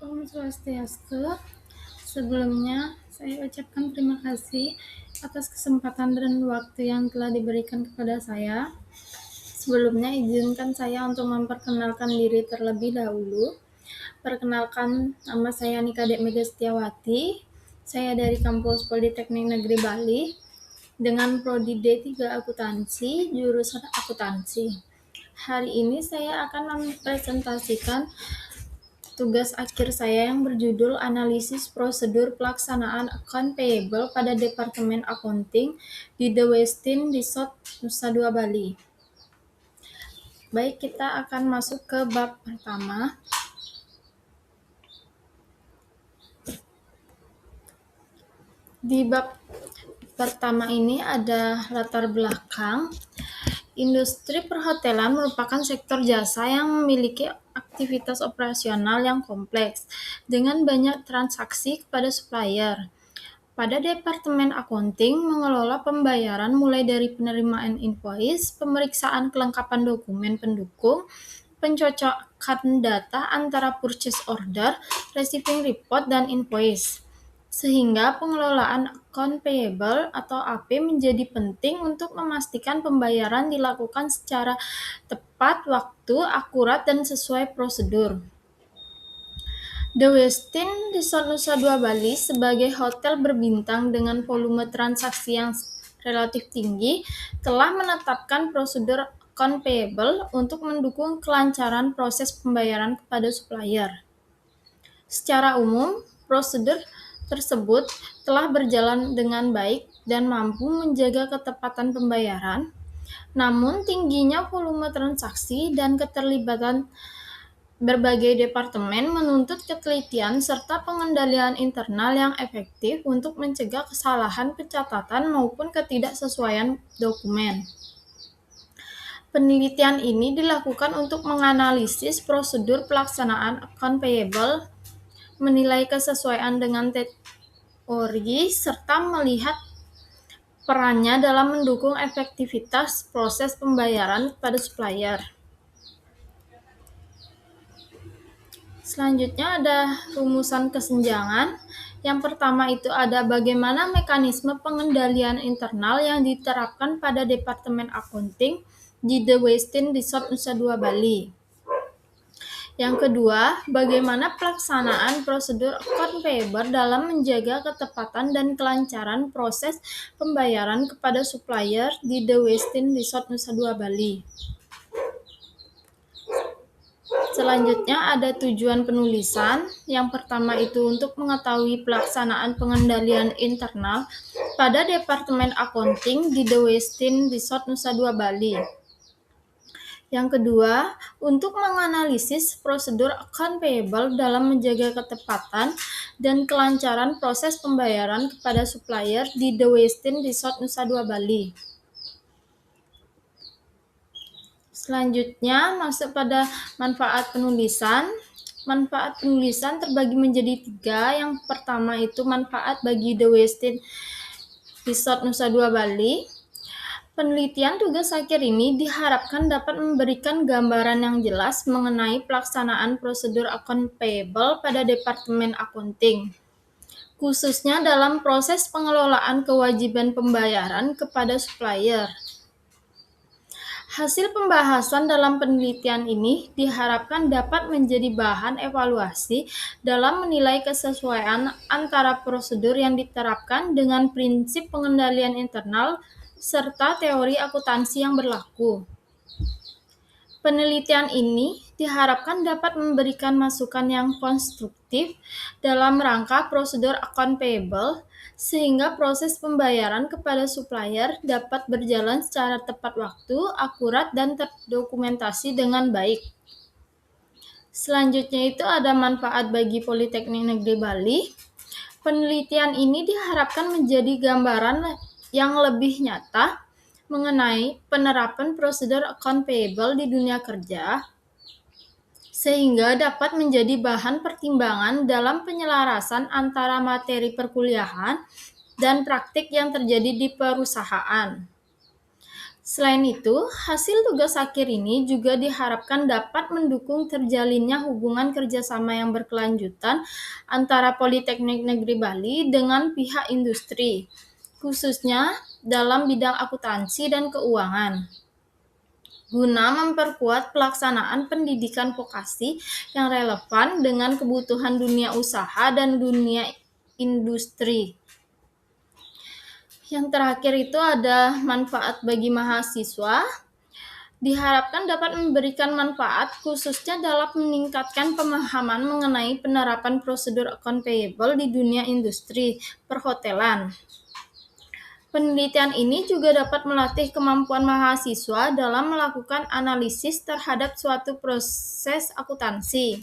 Om Swastiastu. Sebelumnya, saya ucapkan terima kasih atas kesempatan dan waktu yang telah diberikan kepada saya. Sebelumnya, izinkan saya untuk memperkenalkan diri terlebih dahulu. Perkenalkan, nama saya Nika Dek Mega Setiawati. Saya dari kampus Politeknik Negeri Bali dengan prodi D3 Akuntansi, jurusan akuntansi. Hari ini saya akan mempresentasikan tugas akhir saya yang berjudul Analisis Prosedur Pelaksanaan Account Payable pada Departemen Accounting di The Westin Resort Nusa Dua Bali. Baik, kita akan masuk ke bab pertama. Di bab pertama ini ada latar belakang. Industri perhotelan merupakan sektor jasa yang memiliki aktivitas operasional yang kompleks dengan banyak transaksi kepada supplier. Pada Departemen Accounting mengelola pembayaran mulai dari penerimaan invoice, pemeriksaan kelengkapan dokumen pendukung, pencocokan data antara purchase order, receiving report, dan invoice. Sehingga pengelolaan account payable atau AP menjadi penting untuk memastikan pembayaran dilakukan secara tepat waktu, akurat, dan sesuai prosedur. The Westin Resort Nusa Dua Bali sebagai hotel berbintang dengan volume transaksi yang relatif tinggi telah menetapkan prosedur account payable untuk mendukung kelancaran proses pembayaran kepada supplier. Secara umum, prosedur tersebut telah berjalan dengan baik dan mampu menjaga ketepatan pembayaran. Namun, tingginya volume transaksi dan keterlibatan berbagai departemen menuntut ketelitian serta pengendalian internal yang efektif untuk mencegah kesalahan pencatatan maupun ketidaksesuaian dokumen. Penelitian ini dilakukan untuk menganalisis prosedur pelaksanaan account payable, menilai kesesuaian dengan teori, serta melihat perannya dalam mendukung efektivitas proses pembayaran kepada supplier. Selanjutnya ada rumusan kesenjangan. Yang pertama itu ada bagaimana mekanisme pengendalian internal yang diterapkan pada Departemen Accounting di The Westin Resort Nusa Dua Bali. Yang kedua, bagaimana pelaksanaan prosedur account payable dalam menjaga ketepatan dan kelancaran proses pembayaran kepada supplier di The Westin Resort Nusa Dua Bali. Selanjutnya ada tujuan penulisan. Yang pertama itu untuk mengetahui pelaksanaan pengendalian internal pada Departemen Accounting di The Westin Resort Nusa Dua Bali. Yang kedua, untuk menganalisis prosedur account payable dalam menjaga ketepatan dan kelancaran proses pembayaran kepada supplier di The Westin Resort Nusa Dua Bali. Selanjutnya, masuk pada manfaat penulisan. Manfaat penulisan terbagi menjadi 3. Yang pertama itu manfaat bagi The Westin Resort Nusa Dua Bali. Penelitian tugas akhir ini diharapkan dapat memberikan gambaran yang jelas mengenai pelaksanaan prosedur account payable pada Departemen Accounting, khususnya dalam proses pengelolaan kewajiban pembayaran kepada supplier. Hasil pembahasan dalam penelitian ini diharapkan dapat menjadi bahan evaluasi dalam menilai kesesuaian antara prosedur yang diterapkan dengan prinsip pengendalian internal serta teori akuntansi yang berlaku. Penelitian ini diharapkan dapat memberikan masukan yang konstruktif dalam rangka prosedur account payable, sehingga proses pembayaran kepada supplier dapat berjalan secara tepat waktu, akurat, dan terdokumentasi dengan baik. Selanjutnya itu ada manfaat bagi Politeknik Negeri Bali. Penelitian ini diharapkan menjadi gambaran yang lebih nyata mengenai penerapan prosedur account payable di dunia kerja, sehingga dapat menjadi bahan pertimbangan dalam penyelarasan antara materi perkuliahan dan praktik yang terjadi di perusahaan. Selain itu, hasil tugas akhir ini juga diharapkan dapat mendukung terjalinnya hubungan kerjasama yang berkelanjutan antara Politeknik Negeri Bali dengan pihak industri, khususnya dalam bidang akuntansi dan keuangan, guna memperkuat pelaksanaan pendidikan vokasi yang relevan dengan kebutuhan dunia usaha dan dunia industri. Yang terakhir itu ada manfaat bagi mahasiswa. Diharapkan dapat memberikan manfaat khususnya dalam meningkatkan pemahaman mengenai penerapan prosedur account payable di dunia industri perhotelan. Penelitian ini juga dapat melatih kemampuan mahasiswa dalam melakukan analisis terhadap suatu proses akuntansi,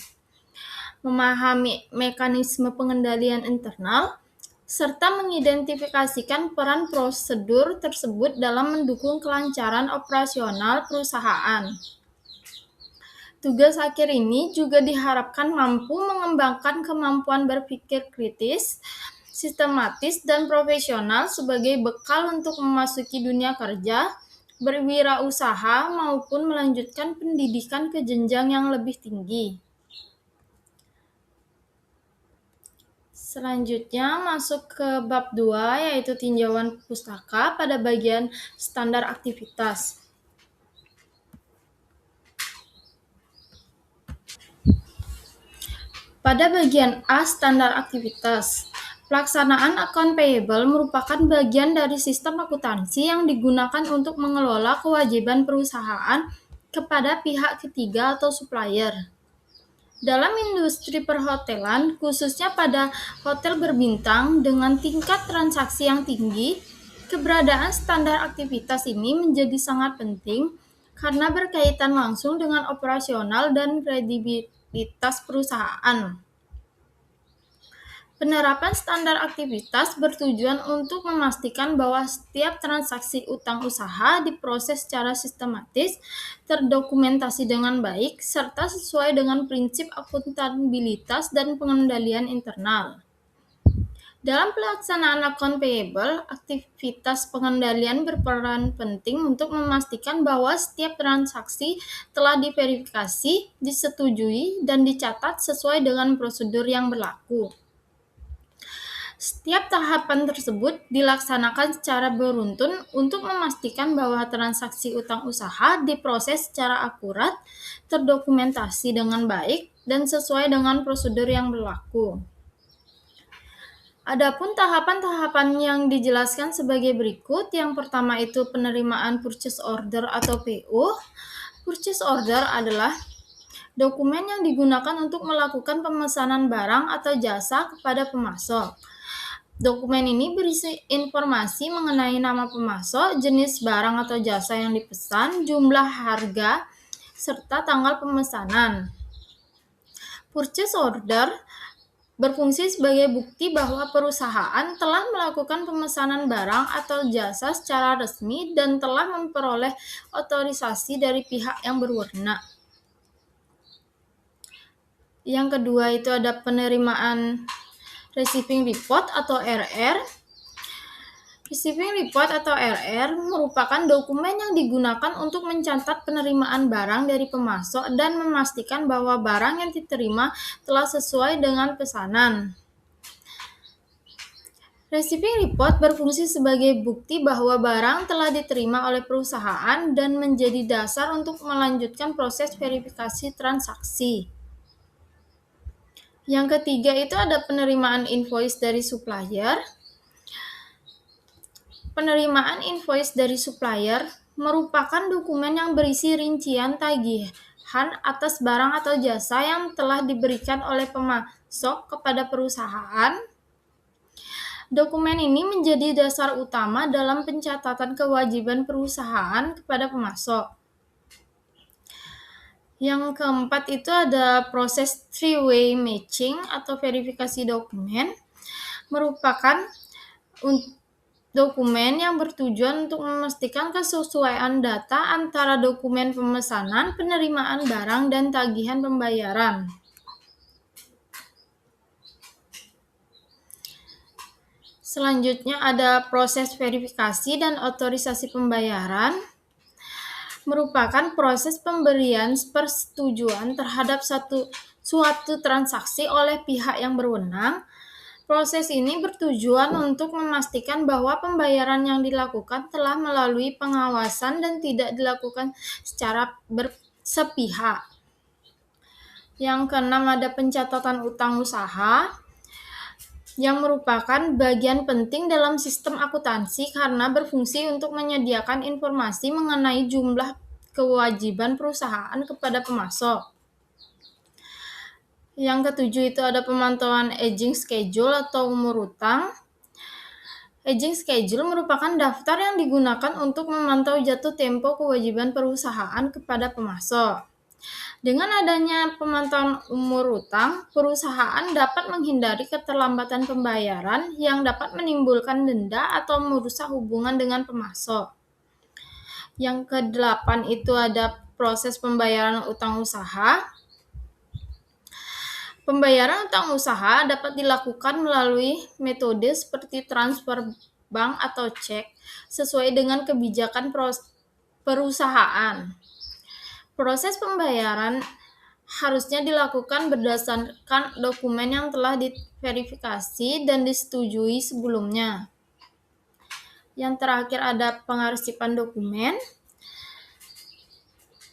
memahami mekanisme pengendalian internal, serta mengidentifikasikan peran prosedur tersebut dalam mendukung kelancaran operasional perusahaan. Tugas akhir ini juga diharapkan mampu mengembangkan kemampuan berpikir kritis, sistematis, dan profesional sebagai bekal untuk memasuki dunia kerja, berwirausaha, maupun melanjutkan pendidikan ke jenjang yang lebih tinggi. Selanjutnya masuk ke bab 2, yaitu tinjauan pustaka pada bagian standar aktivitas. Pada bagian A, standar aktivitas. Pelaksanaan account payable merupakan bagian dari sistem akuntansi yang digunakan untuk mengelola kewajiban perusahaan kepada pihak ketiga atau supplier. Dalam industri perhotelan, khususnya pada hotel berbintang dengan tingkat transaksi yang tinggi, keberadaan standar aktivitas ini menjadi sangat penting karena berkaitan langsung dengan operasional dan kredibilitas perusahaan. Penerapan standar aktivitas bertujuan untuk memastikan bahwa setiap transaksi utang usaha diproses secara sistematis, terdokumentasi dengan baik, serta sesuai dengan prinsip akuntabilitas dan pengendalian internal. Dalam pelaksanaan account payable, aktivitas pengendalian berperan penting untuk memastikan bahwa setiap transaksi telah diverifikasi, disetujui, dan dicatat sesuai dengan prosedur yang berlaku. Setiap tahapan tersebut dilaksanakan secara beruntun untuk memastikan bahwa transaksi utang usaha diproses secara akurat, terdokumentasi dengan baik, dan sesuai dengan prosedur yang berlaku. Adapun tahapan-tahapan yang dijelaskan sebagai berikut. Yang pertama itu penerimaan purchase order atau PO. Purchase order adalah dokumen yang digunakan untuk melakukan pemesanan barang atau jasa kepada pemasok. Dokumen ini berisi informasi mengenai nama pemasok, jenis barang atau jasa yang dipesan, jumlah harga, serta tanggal pemesanan. Purchase order berfungsi sebagai bukti bahwa perusahaan telah melakukan pemesanan barang atau jasa secara resmi dan telah memperoleh otorisasi dari pihak yang berwenang. Yang kedua itu ada penerimaan Receiving Report atau RR. Receiving Report atau RR merupakan dokumen yang digunakan untuk mencatat penerimaan barang dari pemasok dan memastikan bahwa barang yang diterima telah sesuai dengan pesanan. Receiving Report berfungsi sebagai bukti bahwa barang telah diterima oleh perusahaan dan menjadi dasar untuk melanjutkan proses verifikasi transaksi. Yang ketiga itu ada penerimaan invoice dari supplier. Penerimaan invoice dari supplier merupakan dokumen yang berisi rincian tagihan atas barang atau jasa yang telah diberikan oleh pemasok kepada perusahaan. Dokumen ini menjadi dasar utama dalam pencatatan kewajiban perusahaan kepada pemasok. Yang keempat itu ada proses three-way matching atau verifikasi dokumen, merupakan dokumen yang bertujuan untuk memastikan kesesuaian data antara dokumen pemesanan, penerimaan barang, dan tagihan pembayaran. Selanjutnya ada proses verifikasi dan otorisasi pembayaran. merupakan proses pemberian persetujuan terhadap suatu transaksi oleh pihak yang berwenang. Proses ini bertujuan untuk memastikan bahwa pembayaran yang dilakukan telah melalui pengawasan dan tidak dilakukan secara bersepihak. Yang keenam ada pencatatan utang usaha, yang merupakan bagian penting dalam sistem akuntansi karena berfungsi untuk menyediakan informasi mengenai jumlah kewajiban perusahaan kepada pemasok. Yang ketujuh itu ada pemantauan aging schedule atau umur utang. Aging schedule merupakan daftar yang digunakan untuk memantau jatuh tempo kewajiban perusahaan kepada pemasok. Dengan adanya pemantauan umur utang, perusahaan dapat menghindari keterlambatan pembayaran yang dapat menimbulkan denda atau merusak hubungan dengan pemasok. Yang kedelapan itu ada proses pembayaran utang usaha. Pembayaran utang usaha dapat dilakukan melalui metode seperti transfer bank atau cek sesuai dengan kebijakan perusahaan. Proses pembayaran harusnya dilakukan berdasarkan dokumen yang telah diverifikasi dan disetujui sebelumnya. Yang terakhir ada pengarsipan dokumen.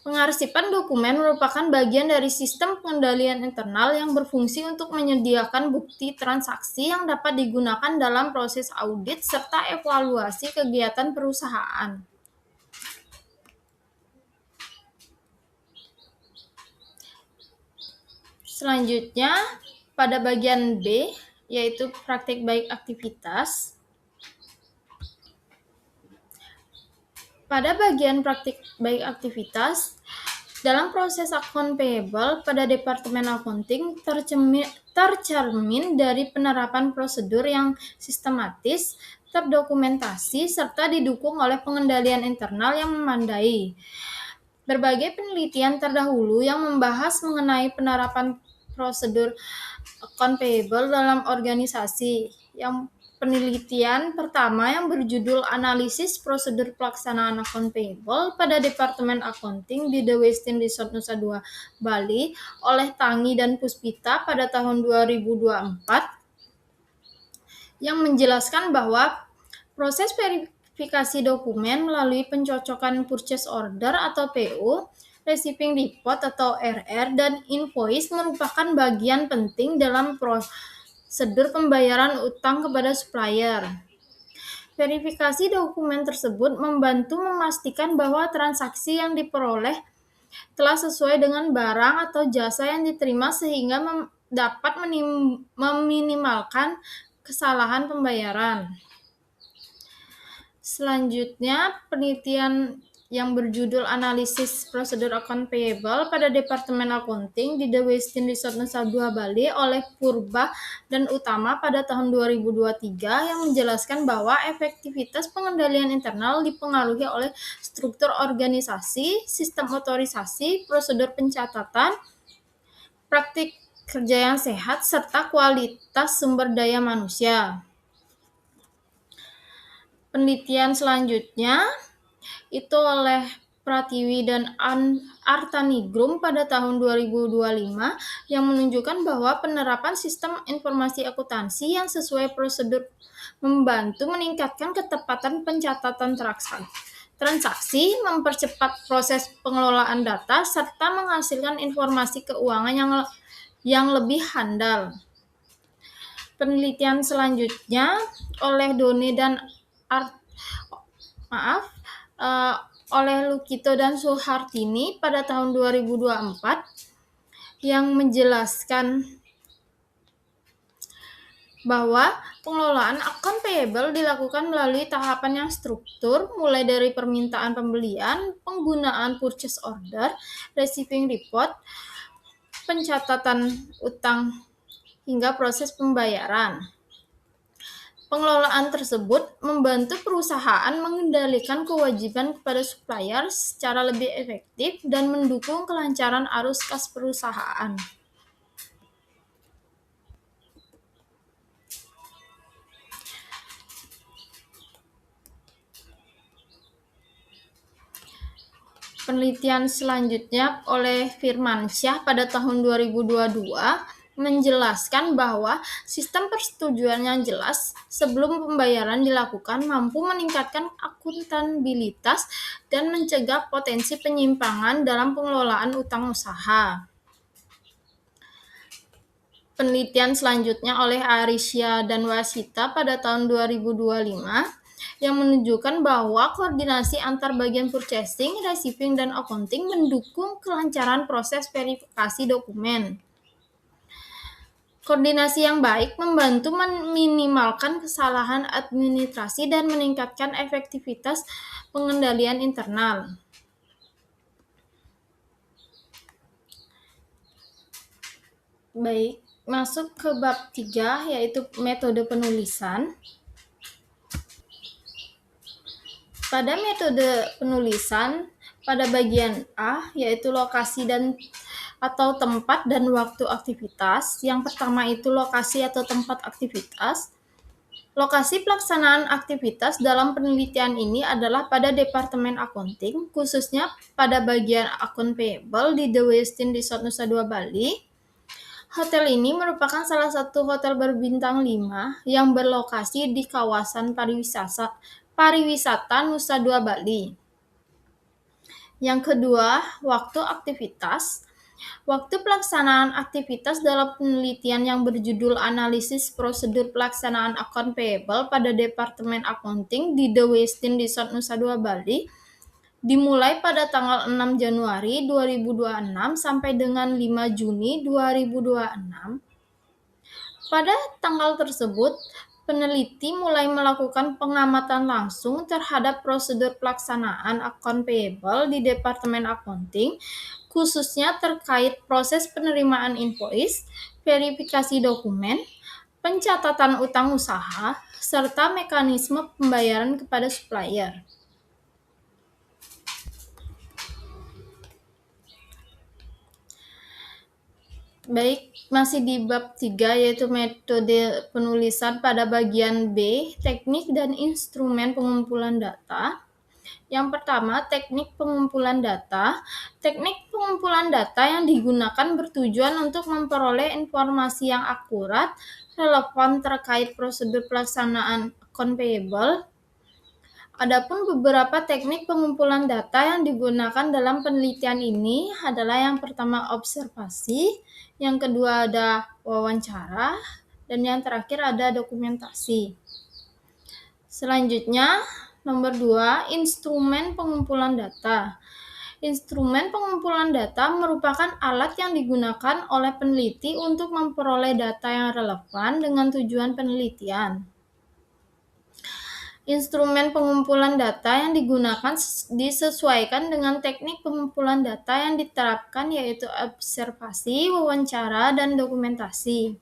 Pengarsipan dokumen merupakan bagian dari sistem pengendalian internal yang berfungsi untuk menyediakan bukti transaksi yang dapat digunakan dalam proses audit serta evaluasi kegiatan perusahaan. Selanjutnya, pada bagian B, yaitu praktik baik aktivitas. Pada bagian praktik baik aktivitas, dalam proses account payable pada Departemen Accounting tercermin dari penerapan prosedur yang sistematis, terdokumentasi, serta didukung oleh pengendalian internal yang memadai. Berbagai penelitian terdahulu yang membahas mengenai penerapan prosedur account payable dalam organisasi. Yang penelitian pertama yang berjudul Analisis Prosedur Pelaksanaan Account Payable pada Departemen Accounting di The Westin Resort Nusa Dua, Bali oleh Tangi dan Puspita pada tahun 2024 yang menjelaskan bahwa proses verifikasi dokumen melalui pencocokan purchase order atau PO, receiving report atau RR, dan invoice merupakan bagian penting dalam prosedur pembayaran utang kepada supplier. Verifikasi dokumen tersebut membantu memastikan bahwa transaksi yang diperoleh telah sesuai dengan barang atau jasa yang diterima sehingga dapat meminimalkan kesalahan pembayaran. Selanjutnya, penelitian yang berjudul Analisis Prosedur Account Payable pada Departemen Accounting di The Westin Resort Nusa Dua Bali oleh Purba dan Utama pada tahun 2023 yang menjelaskan bahwa efektivitas pengendalian internal dipengaruhi oleh struktur organisasi, sistem otorisasi, prosedur pencatatan, praktik kerja yang sehat, serta kualitas sumber daya manusia. Penelitian selanjutnya itu oleh Pratiwi dan Artanigrum pada tahun 2025 yang menunjukkan bahwa penerapan sistem informasi akuntansi yang sesuai prosedur membantu meningkatkan ketepatan pencatatan transaksi, mempercepat proses pengelolaan data, serta menghasilkan informasi keuangan yang lebih handal. Penelitian selanjutnya oleh Doni dan oleh Lukito dan Suhartini pada tahun 2024 yang menjelaskan bahwa pengelolaan account payable dilakukan melalui tahapan yang struktur, mulai dari permintaan pembelian, penggunaan purchase order, receiving report, pencatatan utang, hingga proses pembayaran. Pengelolaan tersebut membantu perusahaan mengendalikan kewajiban kepada supplier secara lebih efektif dan mendukung kelancaran arus kas perusahaan. Penelitian selanjutnya oleh Firmansyah pada tahun 2022 menjelaskan bahwa sistem persetujuan yang jelas sebelum pembayaran dilakukan mampu meningkatkan akuntabilitas dan mencegah potensi penyimpangan dalam pengelolaan utang usaha. Penelitian selanjutnya oleh Arisya dan Wasita pada tahun 2025 yang menunjukkan bahwa koordinasi antar bagian purchasing, receiving, dan accounting mendukung kelancaran proses verifikasi dokumen. Koordinasi yang baik membantu meminimalkan kesalahan administrasi dan meningkatkan efektivitas pengendalian internal. Baik, masuk ke bab 3 yaitu metode penulisan. Pada metode penulisan, pada bagian A, yaitu lokasi dan atau tempat dan waktu aktivitas. Yang pertama itu lokasi atau tempat aktivitas. Lokasi pelaksanaan aktivitas dalam penelitian ini adalah pada Departemen Accounting, khususnya pada bagian akun payable di The Westin Resort Nusa Dua Bali. Hotel ini merupakan salah satu hotel berbintang 5 yang berlokasi di kawasan pariwisata Nusa Dua Bali. Yang kedua, waktu aktivitas. Waktu pelaksanaan aktivitas dalam penelitian yang berjudul Analisis Prosedur Pelaksanaan Account Payable pada Departemen Accounting di The Westin Resort Nusa Dua Bali dimulai pada tanggal 6 Januari 2026 sampai dengan 5 Juni 2026. Pada tanggal tersebut, peneliti mulai melakukan pengamatan langsung terhadap prosedur pelaksanaan account payable di Departemen Accounting, khususnya terkait proses penerimaan invoice, verifikasi dokumen, pencatatan utang usaha, serta mekanisme pembayaran kepada supplier. Baik, masih di bab 3 yaitu metode penulisan pada bagian B, teknik dan instrumen pengumpulan data. Yang pertama, teknik pengumpulan data. Teknik pengumpulan data yang digunakan bertujuan untuk memperoleh informasi yang akurat, relevan terkait prosedur pelaksanaan account payable. Adapun beberapa teknik pengumpulan data yang digunakan dalam penelitian ini adalah yang pertama observasi, yang kedua ada wawancara, dan yang terakhir ada dokumentasi. Selanjutnya, nomor 2, instrumen pengumpulan data. Instrumen pengumpulan data merupakan alat yang digunakan oleh peneliti untuk memperoleh data yang relevan dengan tujuan penelitian. Instrumen pengumpulan data yang digunakan disesuaikan dengan teknik pengumpulan data yang diterapkan yaitu observasi, wawancara, dan dokumentasi.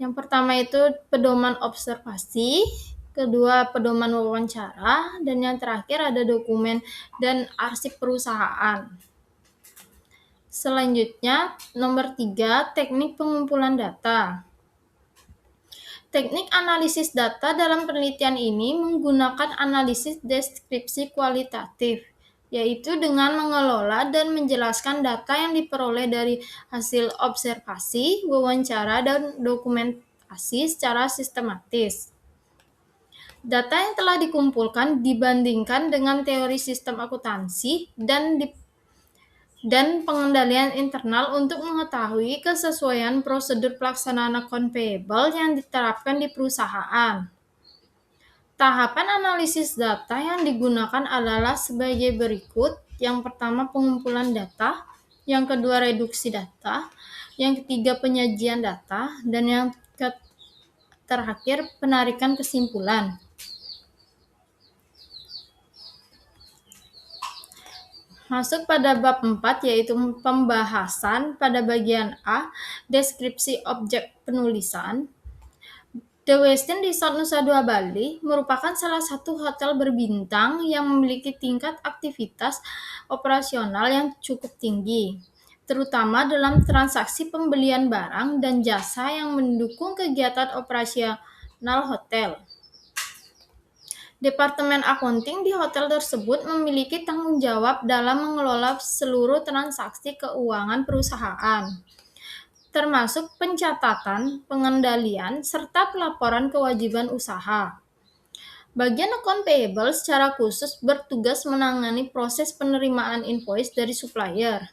Yang pertama itu pedoman observasi, kedua pedoman wawancara, dan yang terakhir ada dokumen dan arsip perusahaan. Selanjutnya, nomor 3, teknik pengumpulan data. Teknik analisis data dalam penelitian ini menggunakan analisis deskripsi kualitatif, yaitu dengan mengelola dan menjelaskan data yang diperoleh dari hasil observasi, wawancara, dan dokumentasi secara sistematis. Data yang telah dikumpulkan dibandingkan dengan teori sistem akuntansi dan pengendalian internal untuk mengetahui kesesuaian prosedur pelaksanaan account payable yang diterapkan di perusahaan. Tahapan analisis data yang digunakan adalah sebagai berikut. Yang pertama pengumpulan data, yang kedua reduksi data, yang ketiga penyajian data, dan yang terakhir penarikan kesimpulan. Masuk pada bab 4 yaitu pembahasan pada bagian A, deskripsi objek penulisan. The Westin Resort Nusa Dua Bali merupakan salah satu hotel berbintang yang memiliki tingkat aktivitas operasional yang cukup tinggi, terutama dalam transaksi pembelian barang dan jasa yang mendukung kegiatan operasional hotel. Departemen akunting di hotel tersebut memiliki tanggung jawab dalam mengelola seluruh transaksi keuangan perusahaan, termasuk pencatatan, pengendalian, serta pelaporan kewajiban usaha. Bagian account payable secara khusus bertugas menangani proses penerimaan invoice dari supplier,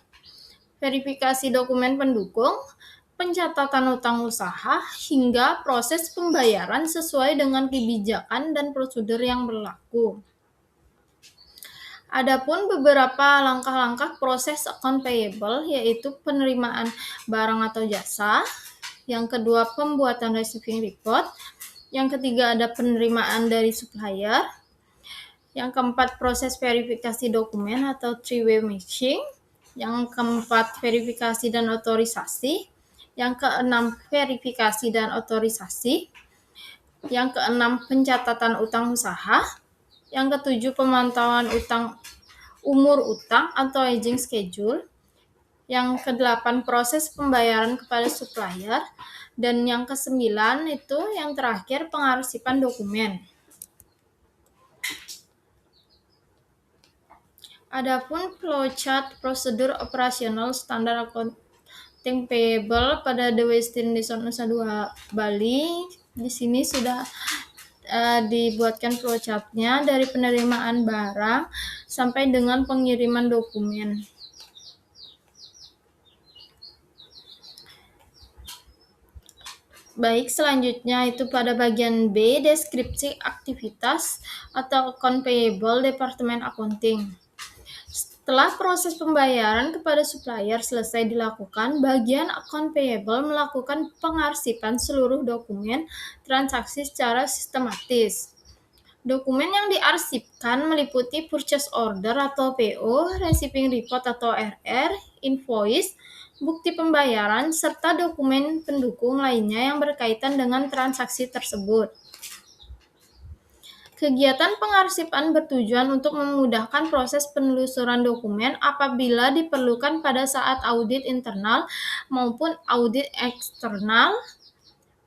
verifikasi dokumen pendukung, pencatatan utang usaha, hingga proses pembayaran sesuai dengan kebijakan dan prosedur yang berlaku. Adapun beberapa langkah-langkah proses account payable yaitu penerimaan barang atau jasa, yang kedua pembuatan receiving report, yang ketiga ada penerimaan dari supplier, yang keempat proses verifikasi dokumen atau three-way matching, yang keempat verifikasi dan otorisasi, yang keenam verifikasi dan otorisasi, yang keenam pencatatan utang usaha, yang ketujuh pemantauan umur utang atau aging schedule, yang kedelapan proses pembayaran kepada supplier, dan yang kesembilan itu yang terakhir pengarsipan dokumen. Adapun flowchart prosedur operasional standar accounting payable pada The Westin Resort Nusa Dua Bali, di sini sudah dibuatkan flowchart-nya dari penerimaan barang sampai dengan pengiriman dokumen. Baik, selanjutnya itu pada bagian B, deskripsi aktivitas atau account payable Departemen Akunting. Setelah proses pembayaran kepada supplier selesai dilakukan, bagian account payable melakukan pengarsipan seluruh dokumen transaksi secara sistematis. Dokumen yang diarsipkan meliputi purchase order atau PO, receiving report atau RR, invoice, bukti pembayaran, serta dokumen pendukung lainnya yang berkaitan dengan transaksi tersebut. Kegiatan pengarsipan bertujuan untuk memudahkan proses penelusuran dokumen apabila diperlukan pada saat audit internal maupun audit eksternal,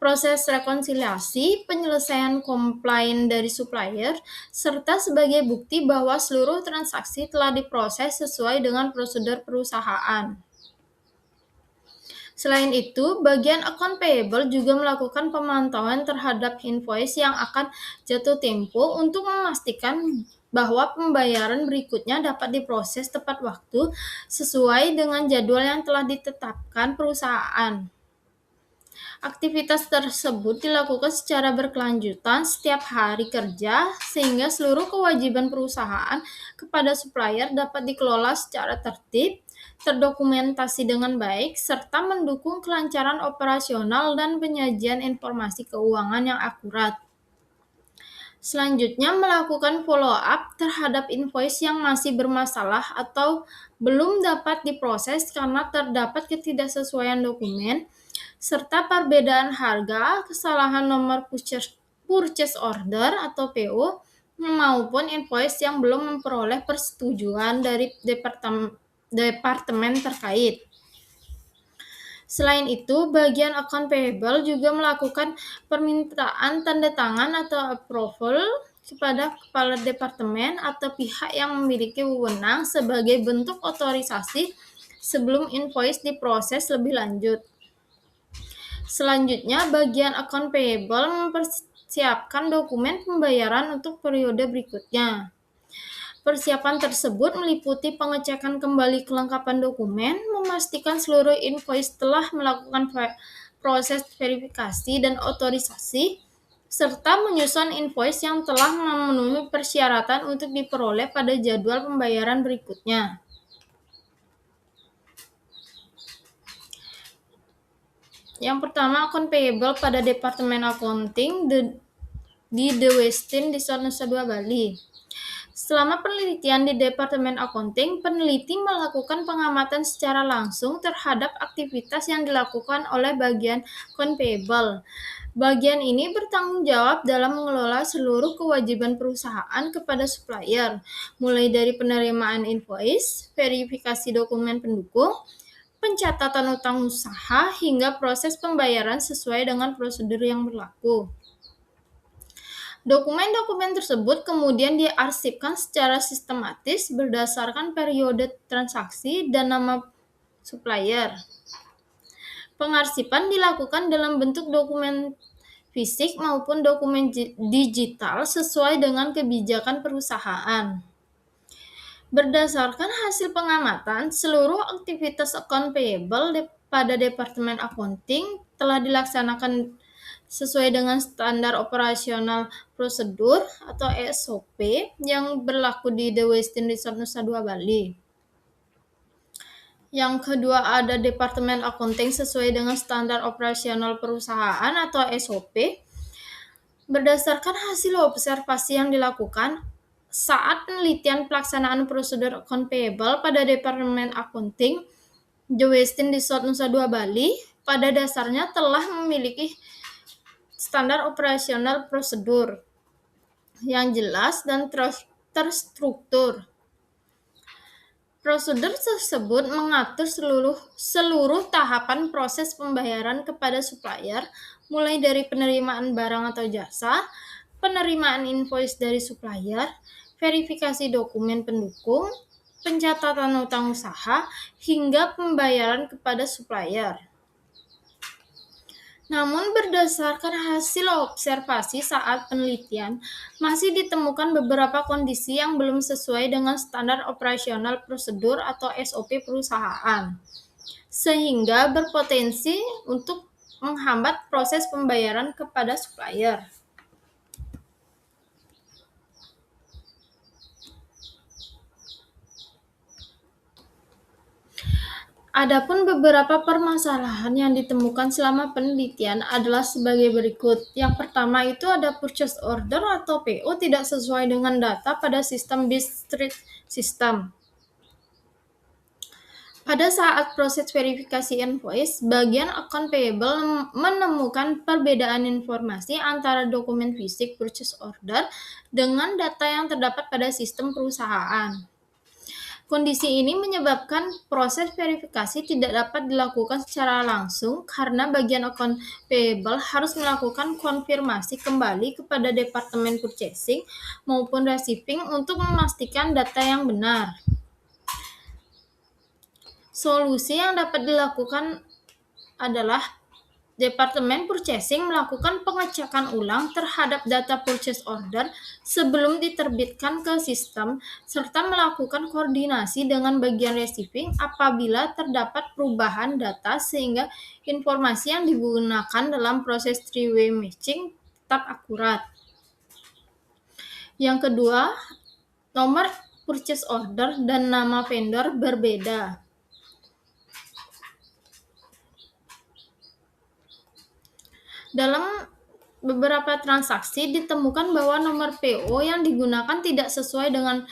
proses rekonsiliasi, penyelesaian komplain dari supplier, serta sebagai bukti bahwa seluruh transaksi telah diproses sesuai dengan prosedur perusahaan. Selain itu, bagian account payable juga melakukan pemantauan terhadap invoice yang akan jatuh tempo untuk memastikan bahwa pembayaran berikutnya dapat diproses tepat waktu sesuai dengan jadwal yang telah ditetapkan perusahaan. Aktivitas tersebut dilakukan secara berkelanjutan setiap hari kerja sehingga seluruh kewajiban perusahaan kepada supplier dapat dikelola secara tertib, terdokumentasi dengan baik, serta mendukung kelancaran operasional dan penyajian informasi keuangan yang akurat. Selanjutnya, melakukan follow-up terhadap invoice yang masih bermasalah atau belum dapat diproses karena terdapat ketidaksesuaian dokumen, serta perbedaan harga, kesalahan nomor purchase order atau PO, maupun invoice yang belum memperoleh persetujuan dari departemen terkait. Selain itu, bagian account payable juga melakukan permintaan tanda tangan atau approval kepada kepala departemen atau pihak yang memiliki wewenang sebagai bentuk otorisasi sebelum invoice diproses lebih lanjut. Selanjutnya, bagian account payable mempersiapkan dokumen pembayaran untuk periode berikutnya. Persiapan tersebut meliputi pengecekan kembali kelengkapan dokumen, memastikan seluruh invoice telah melakukan proses verifikasi dan otorisasi, serta menyusun invoice yang telah memenuhi persyaratan untuk diperoleh pada jadwal pembayaran berikutnya. Yang pertama, account payable pada Departemen Accounting di The Westin di Nusa Dua Bali. Selama penelitian di Departemen Accounting, peneliti melakukan pengamatan secara langsung terhadap aktivitas yang dilakukan oleh bagian account payable. Bagian ini bertanggung jawab dalam mengelola seluruh kewajiban perusahaan kepada supplier, mulai dari penerimaan invoice, verifikasi dokumen pendukung, pencatatan utang usaha, hingga proses pembayaran sesuai dengan prosedur yang berlaku. Dokumen-dokumen tersebut kemudian diarsipkan secara sistematis berdasarkan periode transaksi dan nama supplier. Pengarsipan dilakukan dalam bentuk dokumen fisik maupun dokumen digital sesuai dengan kebijakan perusahaan. Berdasarkan hasil pengamatan, seluruh aktivitas account payable pada Departemen Accounting telah dilaksanakan sesuai dengan standar operasional prosedur atau SOP yang berlaku di The Westin Resort Nusa Dua Bali. Yang kedua ada Departemen Accounting sesuai dengan standar operasional perusahaan atau SOP. Berdasarkan hasil observasi yang dilakukan saat penelitian pelaksanaan prosedur account payable pada Departemen Accounting, The Westin Resort Nusa Dua Bali pada dasarnya telah memiliki standar operasional prosedur yang jelas dan terstruktur. Prosedur tersebut mengatur seluruh tahapan proses pembayaran kepada supplier, mulai dari penerimaan barang atau jasa, penerimaan invoice dari supplier, verifikasi dokumen pendukung, pencatatan utang usaha, hingga pembayaran kepada supplier. Namun berdasarkan hasil observasi saat penelitian, masih ditemukan beberapa kondisi yang belum sesuai dengan standar operasional prosedur atau SOP perusahaan, sehingga berpotensi untuk menghambat proses pembayaran kepada supplier. Adapun beberapa permasalahan yang ditemukan selama penelitian adalah sebagai berikut. Yang pertama itu ada purchase order atau PO tidak sesuai dengan data pada sistem district system. Pada saat proses verifikasi invoice, bagian account payable menemukan perbedaan informasi antara dokumen fisik purchase order dengan data yang terdapat pada sistem perusahaan. Kondisi ini menyebabkan proses verifikasi tidak dapat dilakukan secara langsung karena bagian account payable harus melakukan konfirmasi kembali kepada Departemen Purchasing maupun Receiving untuk memastikan data yang benar. Solusi yang dapat dilakukan adalah Departemen Purchasing melakukan pengecekan ulang terhadap data purchase order sebelum diterbitkan ke sistem, serta melakukan koordinasi dengan bagian receiving apabila terdapat perubahan data sehingga informasi yang digunakan dalam proses three-way matching tetap akurat. Yang kedua, nomor purchase order dan nama vendor berbeda. Dalam beberapa transaksi ditemukan bahwa nomor PO yang digunakan tidak sesuai dengan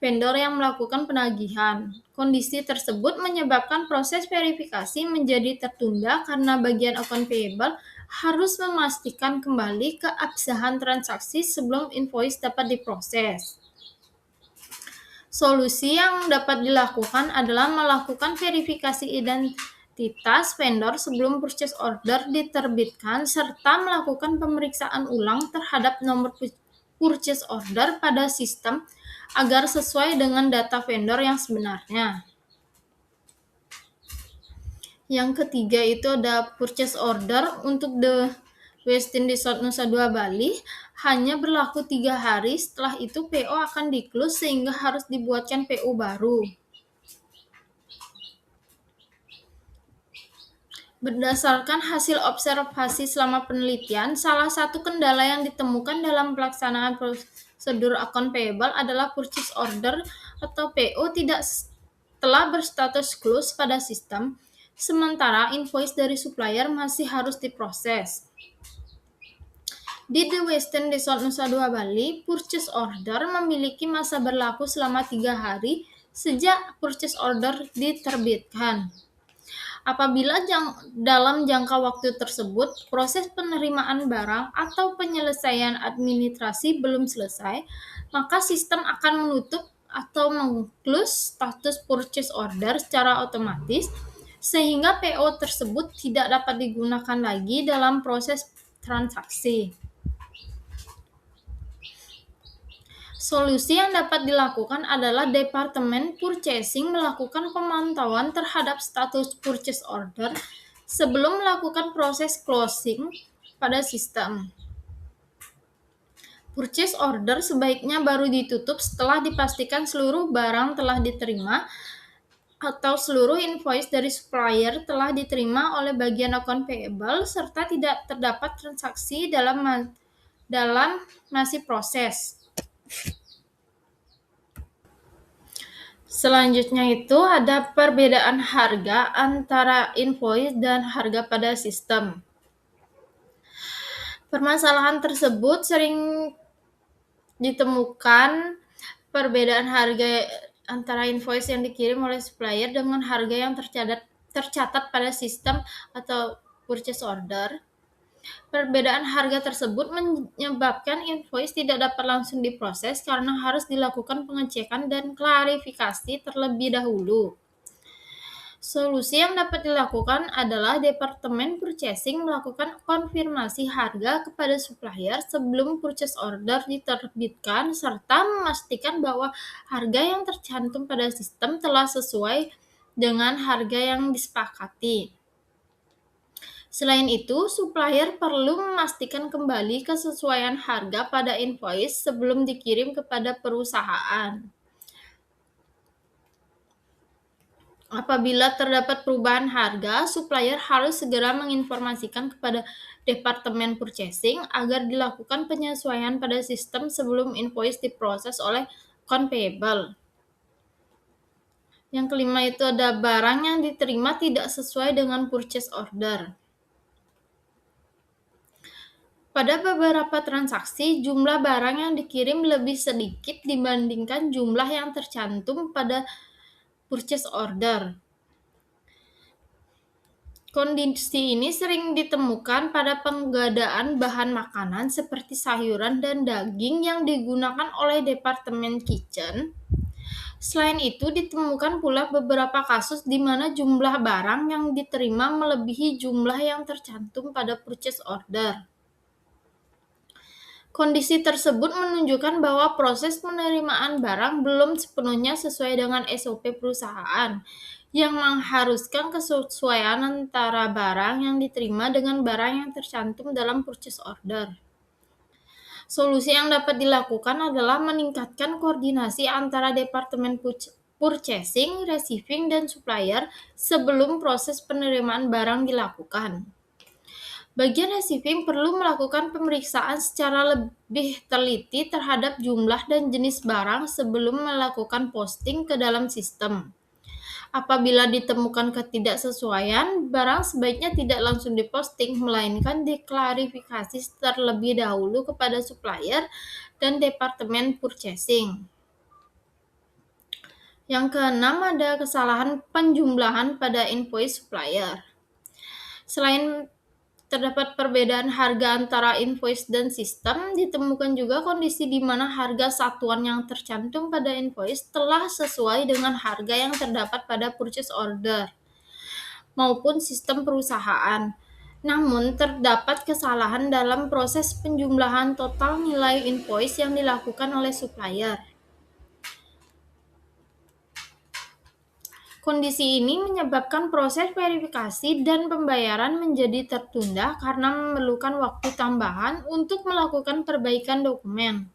vendor yang melakukan penagihan. Kondisi tersebut menyebabkan proses verifikasi menjadi tertunda karena bagian account payable harus memastikan kembali keabsahan transaksi sebelum invoice dapat diproses. Solusi yang dapat dilakukan adalah melakukan verifikasi identitas vendor sebelum purchase order diterbitkan serta melakukan pemeriksaan ulang terhadap nomor purchase order pada sistem agar sesuai dengan data vendor yang sebenarnya. Yang ketiga itu ada purchase order untuk The Westin Resort Nusa Dua Bali hanya berlaku 3 hari, setelah itu PO akan di-close sehingga harus dibuatkan PO baru. Berdasarkan hasil observasi selama penelitian, salah satu kendala yang ditemukan dalam pelaksanaan prosedur account payable adalah purchase order atau PO telah berstatus close pada sistem, sementara invoice dari supplier masih harus diproses. Di The Westin Resort Nusa Dua Bali, purchase order memiliki masa berlaku selama 3 hari sejak purchase order diterbitkan. Apabila dalam jangka waktu tersebut proses penerimaan barang atau penyelesaian administrasi belum selesai, maka sistem akan menutup atau meng-close status purchase order secara otomatis sehingga PO tersebut tidak dapat digunakan lagi dalam proses transaksi. Solusi yang dapat dilakukan adalah Departemen Purchasing melakukan pemantauan terhadap status purchase order sebelum melakukan proses closing pada sistem. Purchase order sebaiknya baru ditutup setelah dipastikan seluruh barang telah diterima atau seluruh invoice dari supplier telah diterima oleh bagian account payable serta tidak terdapat transaksi dalam masih proses. Selanjutnya itu ada perbedaan harga antara invoice dan harga pada sistem. Permasalahan tersebut sering ditemukan perbedaan harga antara invoice yang dikirim oleh supplier dengan harga yang tercatat pada sistem atau purchase order. Perbedaan harga tersebut menyebabkan invoice tidak dapat langsung diproses karena harus dilakukan pengecekan dan klarifikasi terlebih dahulu. Solusi yang dapat dilakukan adalah Departemen Purchasing melakukan konfirmasi harga kepada supplier sebelum purchase order diterbitkan serta memastikan bahwa harga yang tercantum pada sistem telah sesuai dengan harga yang disepakati. Selain itu, supplier perlu memastikan kembali kesesuaian harga pada invoice sebelum dikirim kepada perusahaan. Apabila terdapat perubahan harga, supplier harus segera menginformasikan kepada Departemen Purchasing agar dilakukan penyesuaian pada sistem sebelum invoice diproses oleh account payable. Yang kelima itu ada barang yang diterima tidak sesuai dengan purchase order. Pada beberapa transaksi, jumlah barang yang dikirim lebih sedikit dibandingkan jumlah yang tercantum pada purchase order. Kondisi ini sering ditemukan pada penggadaan bahan makanan seperti sayuran dan daging yang digunakan oleh Departemen Kitchen. Selain itu, ditemukan pula beberapa kasus di mana jumlah barang yang diterima melebihi jumlah yang tercantum pada purchase order. Kondisi tersebut menunjukkan bahwa proses penerimaan barang belum sepenuhnya sesuai dengan SOP perusahaan, yang mengharuskan kesesuaian antara barang yang diterima dengan barang yang tercantum dalam purchase order. Solusi yang dapat dilakukan adalah meningkatkan koordinasi antara Departemen Purchasing, Receiving, dan Supplier sebelum proses penerimaan barang dilakukan. Bagian receiving perlu melakukan pemeriksaan secara lebih teliti terhadap jumlah dan jenis barang sebelum melakukan posting ke dalam sistem. Apabila ditemukan ketidaksesuaian, barang sebaiknya tidak langsung diposting, melainkan diklarifikasi terlebih dahulu kepada supplier dan Departemen Purchasing. Yang keenam ada kesalahan penjumlahan pada invoice supplier. Selain terdapat perbedaan harga antara invoice dan sistem, ditemukan juga kondisi di mana harga satuan yang tercantum pada invoice telah sesuai dengan harga yang terdapat pada purchase order maupun sistem perusahaan. Namun, terdapat kesalahan dalam proses penjumlahan total nilai invoice yang dilakukan oleh supplier. Kondisi ini menyebabkan proses verifikasi dan pembayaran menjadi tertunda karena memerlukan waktu tambahan untuk melakukan perbaikan dokumen.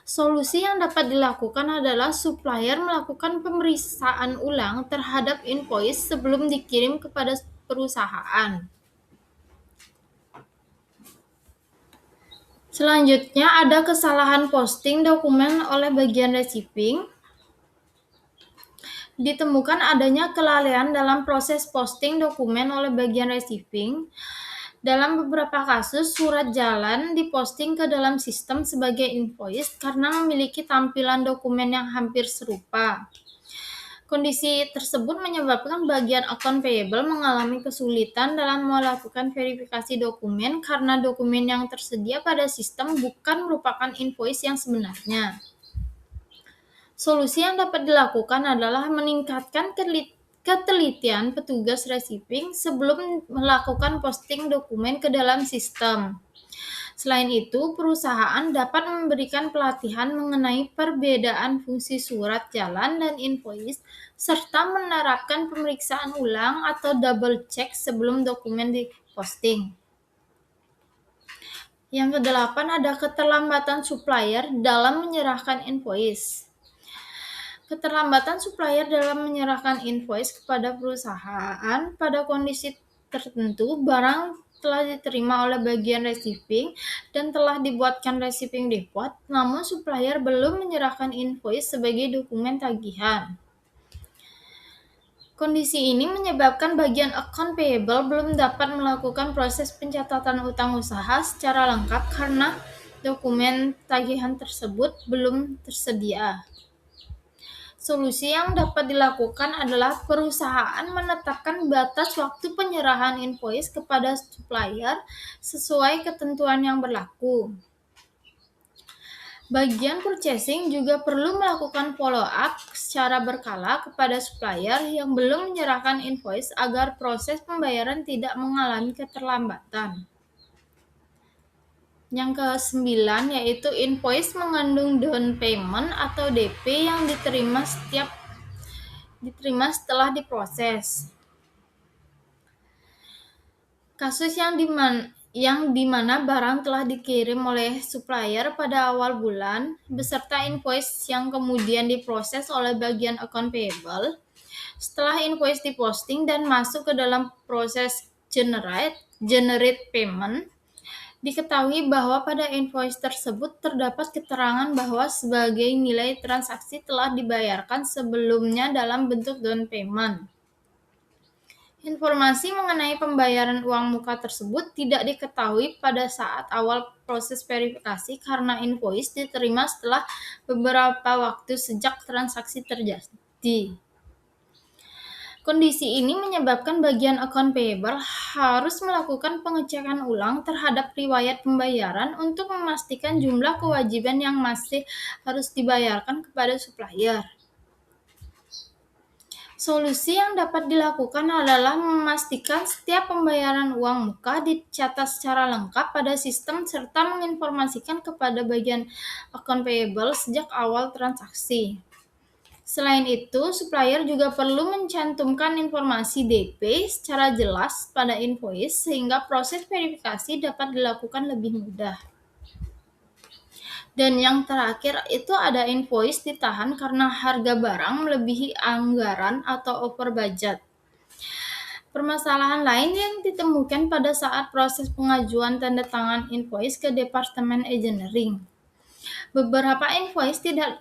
Solusi yang dapat dilakukan adalah supplier melakukan pemeriksaan ulang terhadap invoice sebelum dikirim kepada perusahaan. Selanjutnya ada kesalahan posting dokumen oleh bagian receiving. Ditemukan adanya kelalaian dalam proses posting dokumen oleh bagian receiving. Dalam beberapa kasus, surat jalan diposting ke dalam sistem sebagai invoice karena memiliki tampilan dokumen yang hampir serupa. Kondisi tersebut menyebabkan bagian account payable mengalami kesulitan dalam melakukan verifikasi dokumen karena dokumen yang tersedia pada sistem bukan merupakan invoice yang sebenarnya. Solusi yang dapat dilakukan adalah meningkatkan ketelitian petugas receiving sebelum melakukan posting dokumen ke dalam sistem. Selain itu, perusahaan dapat memberikan pelatihan mengenai perbedaan fungsi surat jalan dan invoice, serta menerapkan pemeriksaan ulang atau double check sebelum dokumen diposting. Yang kedelapan ada keterlambatan supplier dalam menyerahkan invoice. Keterlambatan supplier dalam menyerahkan invoice kepada perusahaan pada kondisi tertentu, barang telah diterima oleh bagian receiving dan telah dibuatkan receiving report, namun supplier belum menyerahkan invoice sebagai dokumen tagihan. Kondisi ini menyebabkan bagian account payable belum dapat melakukan proses pencatatan utang usaha secara lengkap karena dokumen tagihan tersebut belum tersedia. Solusi yang dapat dilakukan adalah perusahaan menetapkan batas waktu penyerahan invoice kepada supplier sesuai ketentuan yang berlaku. Bagian purchasing juga perlu melakukan follow-up secara berkala kepada supplier yang belum menyerahkan invoice agar proses pembayaran tidak mengalami keterlambatan. Yang ke-9 yaitu invoice mengandung down payment atau DP yang diterima setelah diproses. Kasus yang dimana barang telah dikirim oleh supplier pada awal bulan beserta invoice yang kemudian diproses oleh bagian account payable. Setelah invoice diposting dan masuk ke dalam proses generate payment, diketahui bahwa pada invoice tersebut terdapat keterangan bahwa sebagai nilai transaksi telah dibayarkan sebelumnya dalam bentuk down payment. Informasi mengenai pembayaran uang muka tersebut tidak diketahui pada saat awal proses verifikasi karena invoice diterima setelah beberapa waktu sejak transaksi terjadi. Kondisi ini menyebabkan bagian account payable harus melakukan pengecekan ulang terhadap riwayat pembayaran untuk memastikan jumlah kewajiban yang masih harus dibayarkan kepada supplier. Solusi yang dapat dilakukan adalah memastikan setiap pembayaran uang muka dicatat secara lengkap pada sistem serta menginformasikan kepada bagian account payable sejak awal transaksi. Selain itu, supplier juga perlu mencantumkan informasi DP secara jelas pada invoice sehingga proses verifikasi dapat dilakukan lebih mudah. Dan yang terakhir itu ada invoice ditahan karena harga barang melebihi anggaran atau over budget. Permasalahan lain yang ditemukan pada saat proses pengajuan tanda tangan invoice ke Departemen Engineering. Beberapa invoice tidak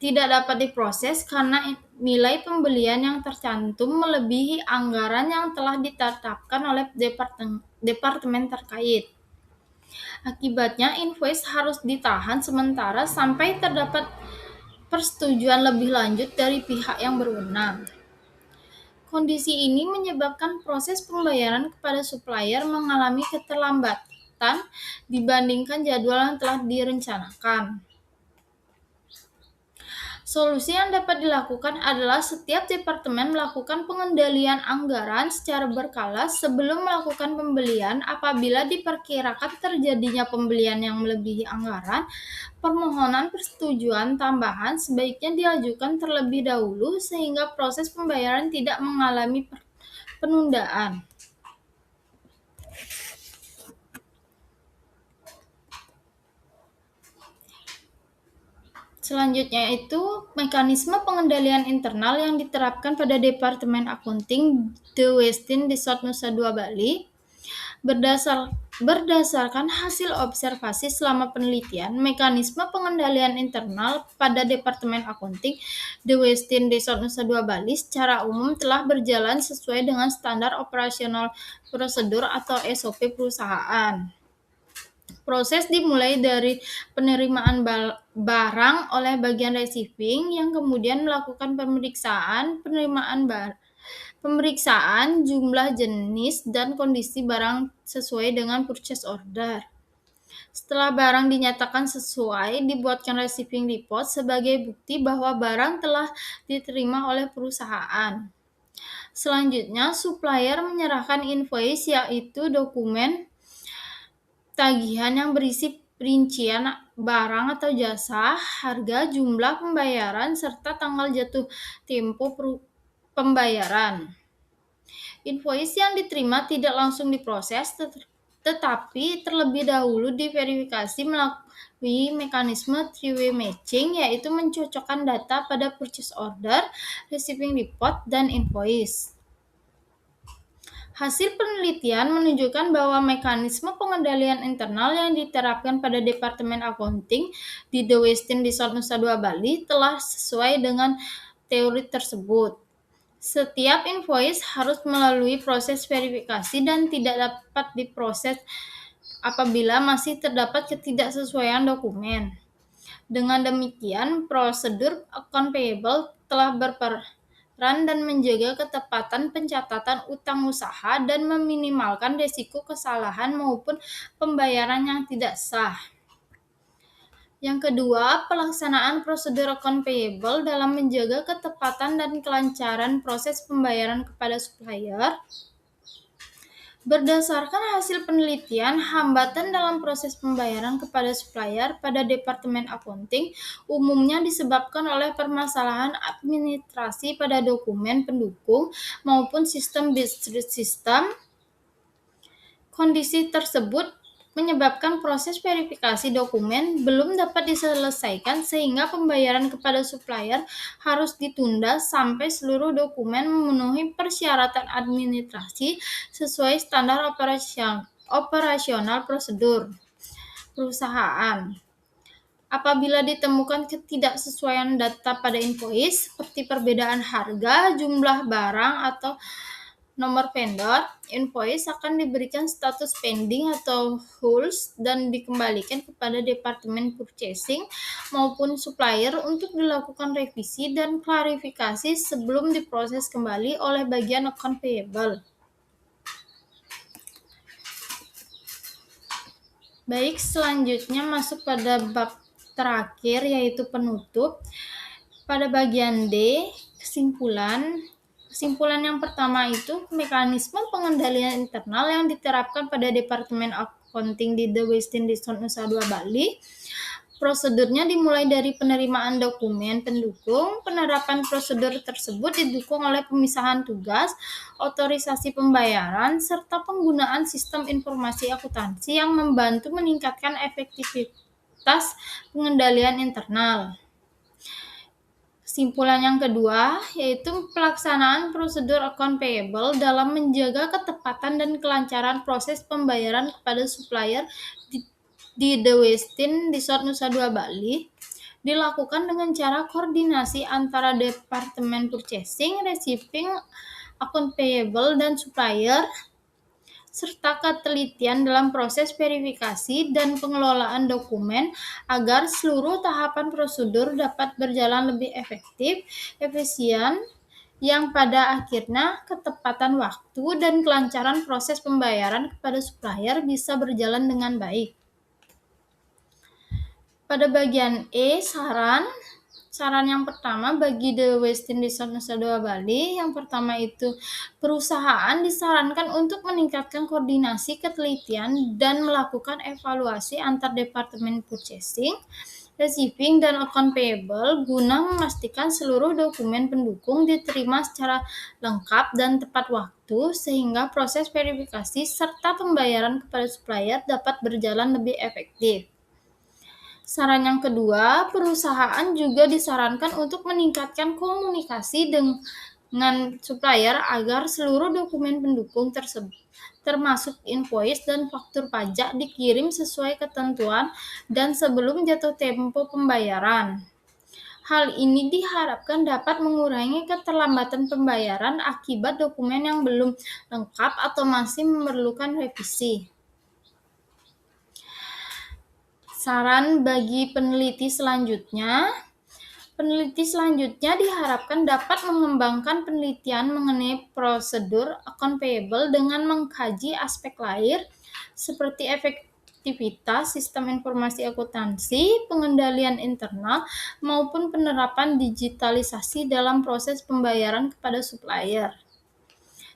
dapat diproses karena nilai pembelian yang tercantum melebihi anggaran yang telah ditetapkan oleh departemen terkait. Akibatnya, invoice harus ditahan sementara sampai terdapat persetujuan lebih lanjut dari pihak yang berwenang. Kondisi ini menyebabkan proses pembayaran kepada supplier mengalami keterlambatan dibandingkan jadwal yang telah direncanakan. Solusi yang dapat dilakukan adalah setiap departemen melakukan pengendalian anggaran secara berkala sebelum melakukan pembelian. Apabila diperkirakan terjadinya pembelian yang melebihi anggaran, permohonan persetujuan tambahan sebaiknya diajukan terlebih dahulu sehingga proses pembayaran tidak mengalami penundaan. Selanjutnya itu mekanisme pengendalian internal yang diterapkan pada Departemen Akunting The Westin Resort Nusa Dua Bali. Berdasarkan hasil observasi selama penelitian, mekanisme pengendalian internal pada Departemen Akunting The Westin Resort Nusa Dua Bali secara umum telah berjalan sesuai dengan standar operasional prosedur atau SOP perusahaan. Proses dimulai dari penerimaan barang oleh bagian receiving yang kemudian melakukan pemeriksaan jumlah, jenis, dan kondisi barang sesuai dengan purchase order. Setelah barang dinyatakan sesuai, dibuatkan receiving report sebagai bukti bahwa barang telah diterima oleh perusahaan. Selanjutnya, supplier menyerahkan invoice yaitu dokumen tagihan yang berisi rincian barang atau jasa, harga, jumlah pembayaran, serta tanggal jatuh tempo pembayaran. Invoice yang diterima tidak langsung diproses, tetapi terlebih dahulu diverifikasi melalui mekanisme three-way matching, yaitu mencocokkan data pada purchase order, receiving report, dan invoice. Hasil penelitian menunjukkan bahwa mekanisme pengendalian internal yang diterapkan pada Departemen Accounting di The Westin Resort Nusa Dua Bali telah sesuai dengan teori tersebut. Setiap invoice harus melalui proses verifikasi dan tidak dapat diproses apabila masih terdapat ketidaksesuaian dokumen. Dengan demikian, prosedur account payable telah berperan dan menjaga ketepatan pencatatan utang usaha dan meminimalkan risiko kesalahan maupun pembayaran yang tidak sah. Yang kedua, pelaksanaan prosedur account payable dalam menjaga ketepatan dan kelancaran proses pembayaran kepada supplier. Berdasarkan hasil penelitian, hambatan dalam proses pembayaran kepada supplier pada Departemen Accounting umumnya disebabkan oleh permasalahan administrasi pada dokumen pendukung maupun sistem dispute system. Kondisi tersebut menyebabkan proses verifikasi dokumen belum dapat diselesaikan sehingga pembayaran kepada supplier harus ditunda sampai seluruh dokumen memenuhi persyaratan administrasi sesuai standar operasional prosedur perusahaan. Apabila ditemukan ketidaksesuaian data pada invoice seperti perbedaan harga, jumlah barang, atau nomor vendor, invoice akan diberikan status pending atau hold dan dikembalikan kepada Departemen Purchasing maupun supplier untuk dilakukan revisi dan klarifikasi sebelum diproses kembali oleh bagian account payable. Baik, selanjutnya masuk pada bab terakhir yaitu penutup. Pada bagian D, kesimpulan yang pertama itu mekanisme pengendalian internal yang diterapkan pada Departemen Accounting di The Westin Resort Nusa Dua Bali. Prosedurnya dimulai dari penerimaan dokumen pendukung. Penerapan prosedur tersebut didukung oleh pemisahan tugas, otorisasi pembayaran, serta penggunaan sistem informasi akuntansi yang membantu meningkatkan efektivitas pengendalian internal. Kesimpulan yang kedua yaitu pelaksanaan prosedur account payable dalam menjaga ketepatan dan kelancaran proses pembayaran kepada supplier di The Westin Resort Nusa Dua Bali dilakukan dengan cara koordinasi antara Departemen Purchasing, Receiving, Account Payable, dan supplier, serta ketelitian dalam proses verifikasi dan pengelolaan dokumen agar seluruh tahapan prosedur dapat berjalan lebih efektif, efisien, yang pada akhirnya ketepatan waktu dan kelancaran proses pembayaran kepada supplier bisa berjalan dengan baik. Pada bagian E, saran yang pertama bagi The Westin Resort Nusa Dua Bali, yang pertama itu perusahaan disarankan untuk meningkatkan koordinasi ketelitian dan melakukan evaluasi antar Departemen Purchasing, Receiving, dan Account Payable guna memastikan seluruh dokumen pendukung diterima secara lengkap dan tepat waktu sehingga proses verifikasi serta pembayaran kepada supplier dapat berjalan lebih efektif. Saran yang kedua, perusahaan juga disarankan untuk meningkatkan komunikasi dengan supplier agar seluruh dokumen pendukung tersebut, termasuk invoice dan faktur pajak, dikirim sesuai ketentuan dan sebelum jatuh tempo pembayaran. Hal ini diharapkan dapat mengurangi keterlambatan pembayaran akibat dokumen yang belum lengkap atau masih memerlukan revisi. Saran bagi peneliti selanjutnya diharapkan dapat mengembangkan penelitian mengenai prosedur account payable dengan mengkaji aspek lain seperti efektivitas sistem informasi akuntansi, pengendalian internal, maupun penerapan digitalisasi dalam proses pembayaran kepada supplier.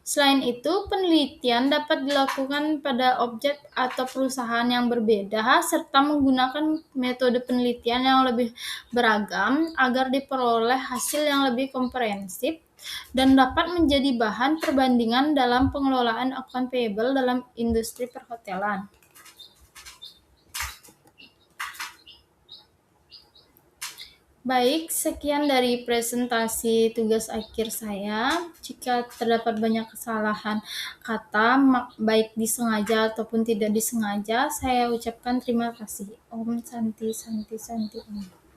Selain itu, penelitian dapat dilakukan pada objek atau perusahaan yang berbeda, serta menggunakan metode penelitian yang lebih beragam agar diperoleh hasil yang lebih komprehensif dan dapat menjadi bahan perbandingan dalam pengelolaan account payable dalam industri perhotelan. Baik, sekian dari presentasi tugas akhir saya. Jika terdapat banyak kesalahan kata, baik disengaja ataupun tidak disengaja, saya ucapkan terima kasih. Om Santi Santi Santi Om.